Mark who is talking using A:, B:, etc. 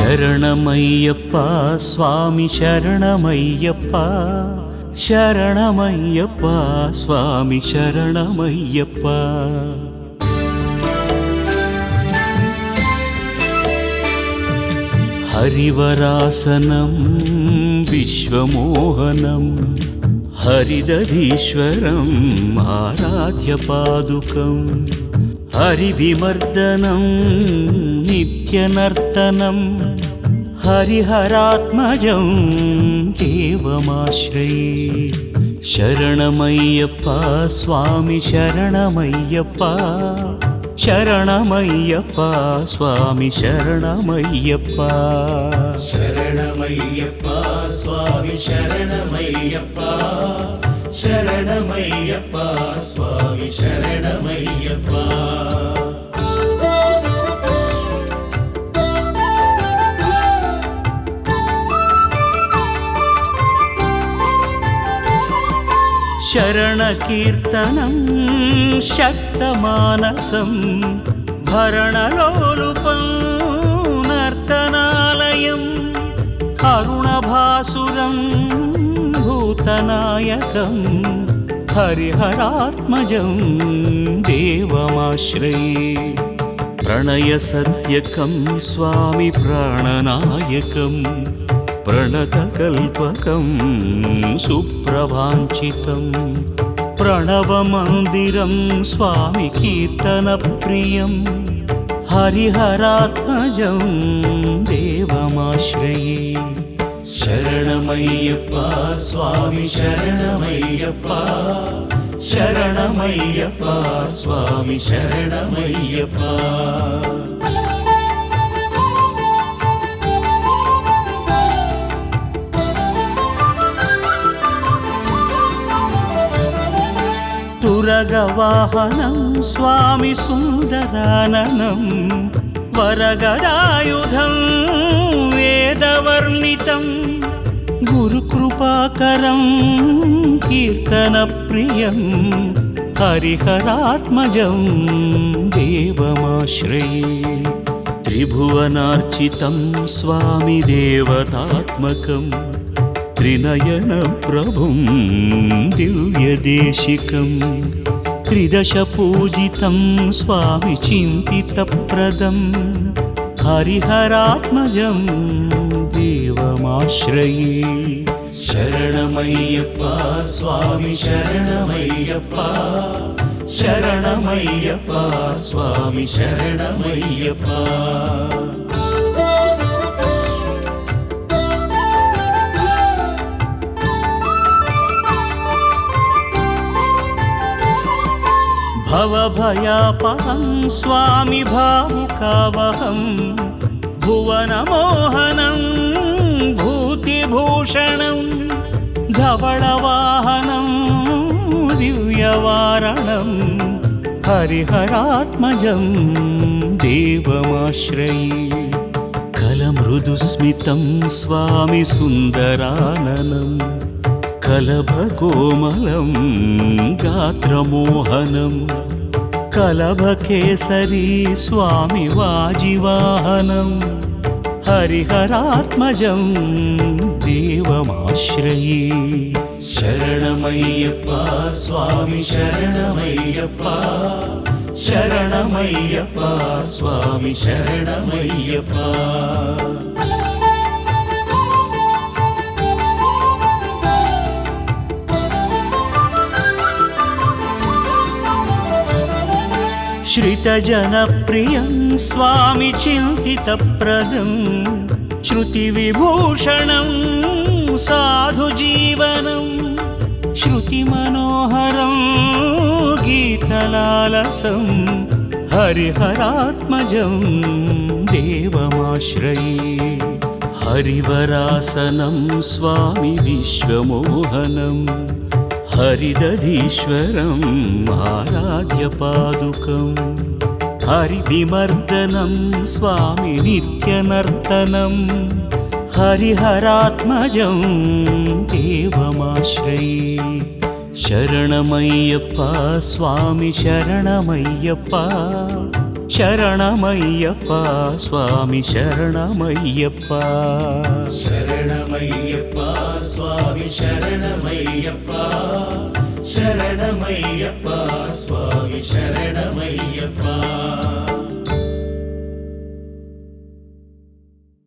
A: ಶರಣಮಯ್ಯಪ್ಪ ಸ್ವಾಮಿ ಶರಣಮಯ್ಯಪ್ಪ ಶರಣಮಯ್ಯಪ್ಪ ಸ್ವಾಮಿ ಶರಣಮಯ್ಯಪ್ಪ. ಹರಿವರಾಸನಂ ವಿಶ್ವಮೋಹನಂ ಹರಿದಧೀಶ್ವರಂ ಆರಾಧ್ಯ ಪಾದುಕಂ ಹರಿವಿಮರ್ದನಂ ನಿತ್ಯನರ್ತನಂ ಹರಿಹರಾತ್ಮಜಂ ದೇವಮಾಶ್ರಯೇ. ಶರಣಮಯ್ಯಪ್ಪ ಸ್ವಾಮಿ ಶರಣಮಯ್ಯಪ್ಪ ಶರಣಮಯ್ಯಪ್ಪ ಸ್ವಾಮಿ ಶರಣಮಯ್ಯಪ್ಪ.
B: ಶರಣಮಯ್ಯಪ್ಪ ಸ್ವಾಮಿ ಶರಣಮಯ್ಯಪ್ಪ ಶರಣಮಯ್ಯಪ್ಪ ಸ್ವಾಮಿ ಶರಣಮಯ್ಯಪ್ಪ.
A: ಶರಣಕೀರ್ತನಂ ಶಕ್ತಮಾನಸಂ ಭರಣಲೋಲುಪಂ ನರ್ತನಾಲಯಂ ಅರುಣಭಾಸುರಂ ಭೂತನಾಯಕಂ ಹರಿಹರಾತ್ಮಜಂ ದೇವಮಾಶ್ರಯೇ. ಪ್ರಣಯಸತ್ಯಕಂ ಸ್ವಾಮಿ ಪ್ರಾಣನಾಯಕಂ ಪ್ರಣತಕಲ್ಪಕಂ ಸುಪ್ರವಾಂಚಿತಂ ಪ್ರಣವಮಂದಿರಂ ಸ್ವಾಮಿ ಕೀರ್ತನಪ್ರಿಯಂ ಹರಿಹರಾತ್ಮಜಂ ದೇವಮಾಶ್ರಯೇ.
B: ಶರಣಮಯ್ಯಪ್ಪ ಸ್ವಾಮಿ ಶರಣಮಯ್ಯಪ್ಪ ಶರಣಮಯ್ಯಪ್ಪ ಸ್ವಾಮಿ ಶರಣಮಯ್ಯಪ್ಪ.
A: ತುರಗವಾಹನಂ ಸ್ವಾಮಿ ಸುಂದರಾನನಂ ವರಗದಾಯುಧಂ ವೇದವರ್ಣಿತಂ ಗುರುಕೃಪಾಕರಂ ಕೀರ್ತನಪ್ರಿಯಂ ಹರಿಹರಾತ್ಮಜಂ ದೇವಮಾಶ್ರಯೇ. ತ್ರಿಭುವನಾರ್ಚಿತಂ ಸ್ವಾಮಿ ದೇವತಾತ್ಮಕಂ ತ್ರಿನಯನಪ್ರಭುಂ ದಿವ್ಯದೇಶಿಕಂ ತ್ರಿದಶಪೂಜಿತಂ ಸ್ವಾಮಿ ಚಿಂತಿತಪ್ರದಂ ಹರಿಹರಾತ್ಮಜಂ ದೇವಮಾಶ್ರಯೇ.
B: ಶರಣಮಯ್ಯಪ್ಪ ಸ್ವಾಮಿ ಶರಣಮಯ್ಯಪ್ಪ ಶರಣಮಯ್ಯಪ್ಪ ಸ್ವಾಮಿ ಶರಣಮಯ್ಯಪ್ಪ.
A: ಭವಭಯಾಪಹಂ ಸ್ವಾಮಿ ಭಾವುಕಾವಹಂ ಭುವನಮೋಹನಂ ಭೂತಿಭೂಷಣಂ ಧವಳವಾಹನಂ ದಿವ್ಯವಾರಣಂ ಹರಿಹರಾತ್ಮಜಂ ದೇವಮಾಶ್ರಯೇ. ಕಲಮೃದುಸ್ಮಿತಂ ಸ್ವಾಮಿ ಸುಂದರಾನನಂ ಕಲಭಕೋಮಲಂ ಗಾತ್ರಮೋಹನಂ ಕಲಭಕೇಸರಿ ಸ್ವಾಮಿ ವಾಜಿವಾಹನಂ ಹರಿಹರಾತ್ಮಜಂ ದೇವಮಾಶ್ರಯೇ.
B: ಶರಣಮಯ್ಯಪ್ಪ ಸ್ವಾಮಿ ಶರಣಮಯ್ಯಪ್ಪ ಶರಣಮಯ್ಯಪ್ಪ ಸ್ವಾಮಿ ಶರಣಮಯ್ಯಪ್ಪ.
A: ಶ್ರಿತಜನಪ್ರಿಯಂ ಸ್ವಾಮಿ ಚಿಂತಿತಪ್ರದಂ ಶ್ರುತಿವಿಭೂಷಣಂ ಸಾಧುಜೀವನಂ ಶ್ರುತಿಮನೋಹರಂ ಗೀತಲಾಲಸಂ ಹರಿಹರಾತ್ಮಜಂ ದೇವಮಾಶ್ರಯೇ. ಹರಿವರಾಸನಂ ಸ್ವಾಮಿ ವಿಶ್ವಮೋಹನಂ ಹರಿದಧೀಶ್ವರಂ ಆರಾಧ್ಯ ಪಾದುಕಂ ಹರಿವಿಮರ್ದನಂ ಸ್ವಾಮಿ ನಿತ್ಯನರ್ತನಂ ಹರಿಹರಾತ್ಮಜಂ ದೇವಮಾಶ್ರಯೇ. ಶರಣಮಯ್ಯಪ್ಪ ಸ್ವಾಮಿ ಶರಣಮಯ್ಯಪ್ಪ శరణమయ్యప్ప స్వామి శరణమయ్యప్ప
B: శరణమయ్యప్ప స్వామి శరణమయ్యప్ప శరణమయ్యప్ప స్వామి శరణమయ్యప్ప